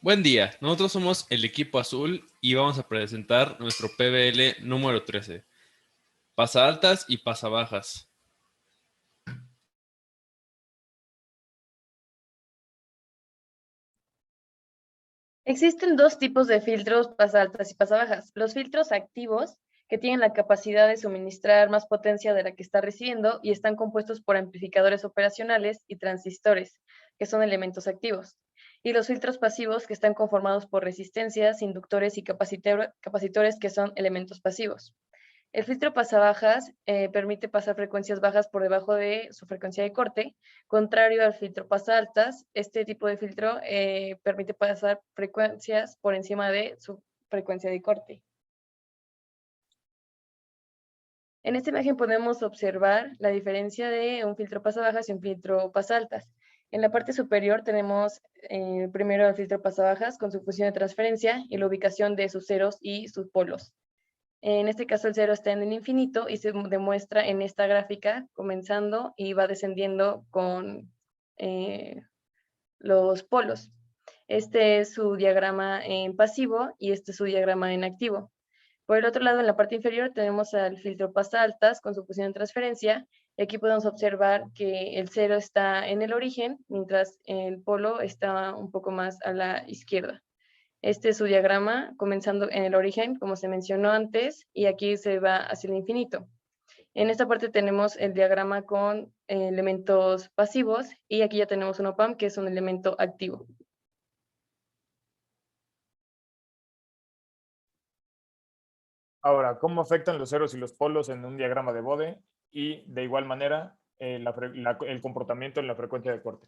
Buen día, nosotros somos el equipo azul y vamos a presentar nuestro PBL número 13, pasa altas y pasa bajas. Existen dos tipos de filtros pasaltas y pasabajas. Los filtros activos, que tienen la capacidad de suministrar más potencia de la que está recibiendo y están compuestos por amplificadores operacionales y transistores, que son elementos activos. Y los filtros pasivos, que están conformados por resistencias, inductores y capacitores, que son elementos pasivos. El filtro pasabajas permite pasar frecuencias bajas por debajo de su frecuencia de corte, contrario al filtro pasaltas. Este tipo de filtro permite pasar frecuencias por encima de su frecuencia de corte. En esta imagen podemos observar la diferencia de un filtro pasabajas y un filtro pasaltas. En la parte superior tenemos primero el filtro pasabajas con su función de transferencia y la ubicación de sus ceros y sus polos. En este caso el cero está en el infinito y se demuestra en esta gráfica comenzando y va descendiendo con los polos. Este es su diagrama en pasivo y este es su diagrama en activo. Por el otro lado, en la parte inferior tenemos al filtro pasa altas con su función de transferencia. Y aquí podemos observar que el cero está en el origen, mientras el polo está un poco más a la izquierda. Este es su diagrama, comenzando en el origen, como se mencionó antes, y aquí se va hacia el infinito. En esta parte tenemos el diagrama con elementos pasivos, y aquí ya tenemos un op-amp, que es un elemento activo. Ahora, ¿cómo afectan los ceros y los polos en un diagrama de Bode? Y de igual manera, el comportamiento en la frecuencia de corte.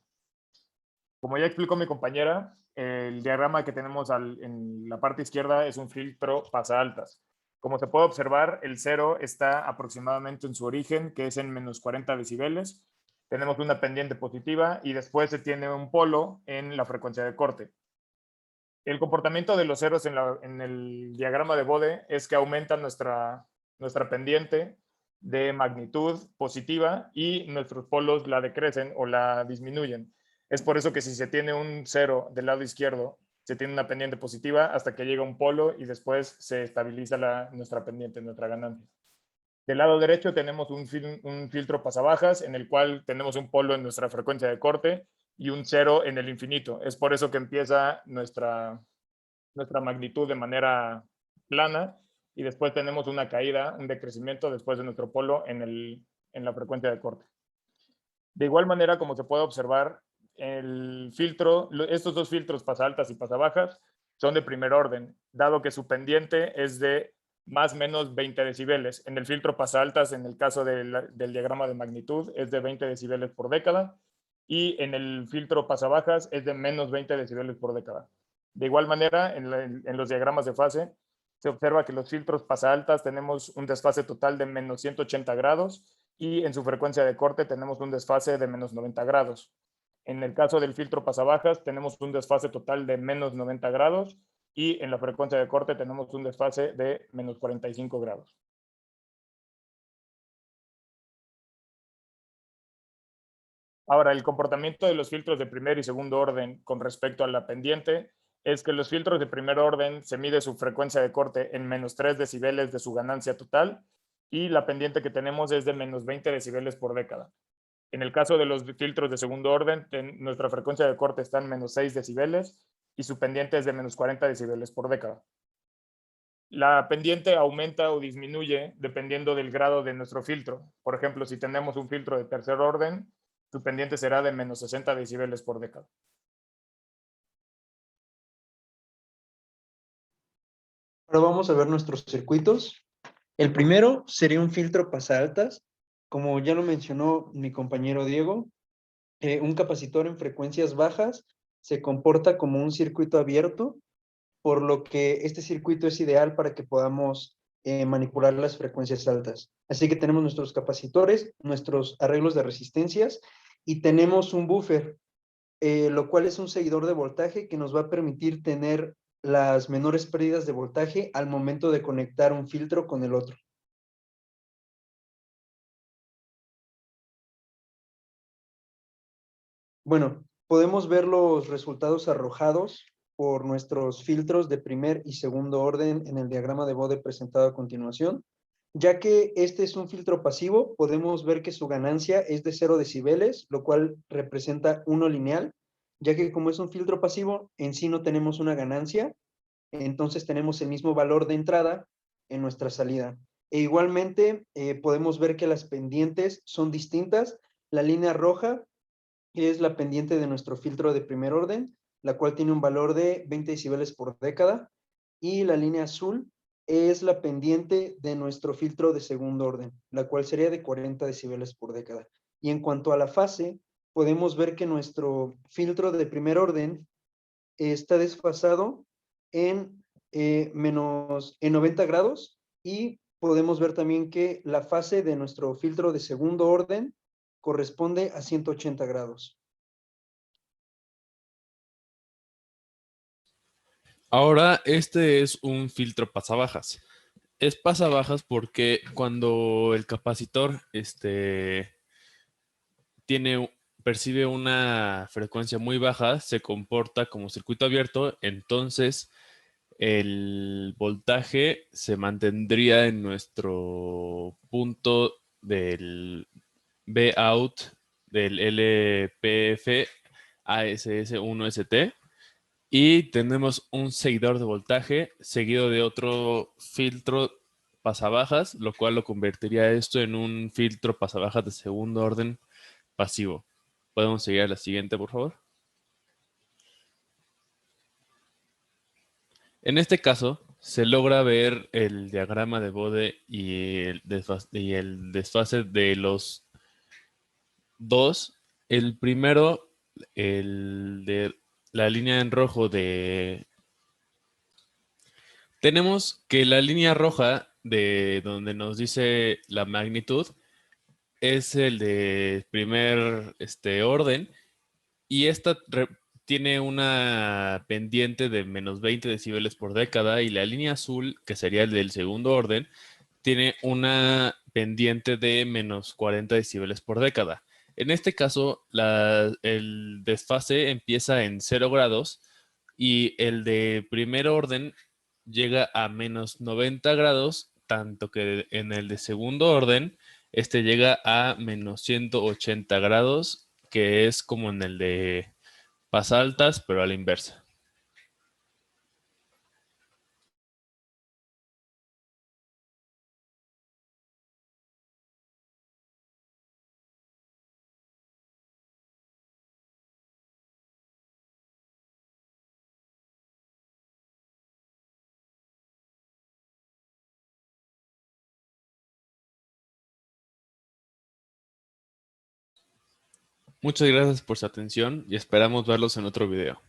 Como ya explicó mi compañera, el diagrama que tenemos en la parte izquierda es un filtro pasa altas. Como se puede observar, el cero está aproximadamente en su origen, que es en menos 40 decibeles. Tenemos una pendiente positiva y después se tiene un polo en la frecuencia de corte. El comportamiento de los ceros en el diagrama de Bode es que aumenta nuestra pendiente de magnitud positiva y nuestros polos la decrecen o la disminuyen. Es por eso que si se tiene un cero del lado izquierdo, se tiene una pendiente positiva hasta que llega un polo y después se estabiliza nuestra pendiente, nuestra ganancia. Del lado derecho tenemos un filtro pasabajas en el cual tenemos un polo en nuestra frecuencia de corte y un cero en el infinito. Es por eso que empieza nuestra magnitud de manera plana y después tenemos una caída, un decrecimiento después de nuestro polo en la frecuencia de corte. De igual manera, como se puede observar, estos dos filtros pasa altas y pasa bajas son de primer orden, dado que su pendiente es de más o menos 20 decibeles. En el filtro pasa altas, en el caso del diagrama de magnitud, es de 20 decibeles por década y en el filtro pasa bajas es de menos 20 decibeles por década. De igual manera, en los diagramas de fase, se observa que los filtros pasa altas tenemos un desfase total de menos 180 grados y en su frecuencia de corte tenemos un desfase de menos 90 grados. En el caso del filtro pasabajas tenemos un desfase total de menos 90 grados y en la frecuencia de corte tenemos un desfase de menos 45 grados. Ahora, el comportamiento de los filtros de primer y segundo orden con respecto a la pendiente es que los filtros de primer orden se mide su frecuencia de corte en menos 3 decibeles de su ganancia total y la pendiente que tenemos es de menos 20 decibeles por década. En el caso de los filtros de segundo orden, nuestra frecuencia de corte está en menos 6 decibeles y su pendiente es de menos 40 decibeles por década. La pendiente aumenta o disminuye dependiendo del grado de nuestro filtro. Por ejemplo, si tenemos un filtro de tercer orden, su pendiente será de menos 60 decibeles por década. Ahora vamos a ver nuestros circuitos. El primero sería un filtro pasaltas. Como ya lo mencionó mi compañero Diego, un capacitor en frecuencias bajas se comporta como un circuito abierto, por lo que este circuito es ideal para que podamos manipular las frecuencias altas. Así que tenemos nuestros capacitores, nuestros arreglos de resistencias y tenemos un buffer, lo cual es un seguidor de voltaje que nos va a permitir tener las menores pérdidas de voltaje al momento de conectar un filtro con el otro. Bueno, podemos ver los resultados arrojados por nuestros filtros de primer y segundo orden en el diagrama de Bode presentado a continuación. Ya que este es un filtro pasivo, podemos ver que su ganancia es de 0 decibeles, lo cual representa 1 lineal, ya que como es un filtro pasivo, en sí no tenemos una ganancia, entonces tenemos el mismo valor de entrada en nuestra salida. E igualmente podemos ver que las pendientes son distintas. La línea roja es la pendiente de nuestro filtro de primer orden, la cual tiene un valor de 20 decibeles por década, y la línea azul es la pendiente de nuestro filtro de segundo orden, la cual sería de 40 decibeles por década. Y en cuanto a la fase, podemos ver que nuestro filtro de primer orden está desfasado en, en 90 grados, y podemos ver también que la fase de nuestro filtro de segundo orden corresponde a 180 grados. Ahora, este es un filtro pasabajas. Es pasabajas porque cuando el capacitor percibe una frecuencia muy baja, se comporta como circuito abierto, entonces el voltaje se mantendría en nuestro punto del Vout del LPF ASS1ST, y tenemos un seguidor de voltaje seguido de otro filtro pasabajas, lo cual lo convertiría esto en un filtro pasabajas de segundo orden pasivo. ¿Podemos seguir a la siguiente, por favor? En este caso, se logra ver el diagrama de Bode y el desfase de los dos. El primero, el de la línea en rojo de... Tenemos que la línea roja de donde nos dice la magnitud es el de primer orden, y esta tiene una pendiente de menos 20 decibeles por década, y la línea azul, que sería el del segundo orden, tiene una pendiente de menos 40 decibeles por década. En este caso, el desfase empieza en 0 grados y el de primer orden llega a menos 90 grados, tanto que en el de segundo orden, este llega a menos 180 grados, que es como en el de pasaltas, pero a la inversa. Muchas gracias por su atención y esperamos verlos en otro video.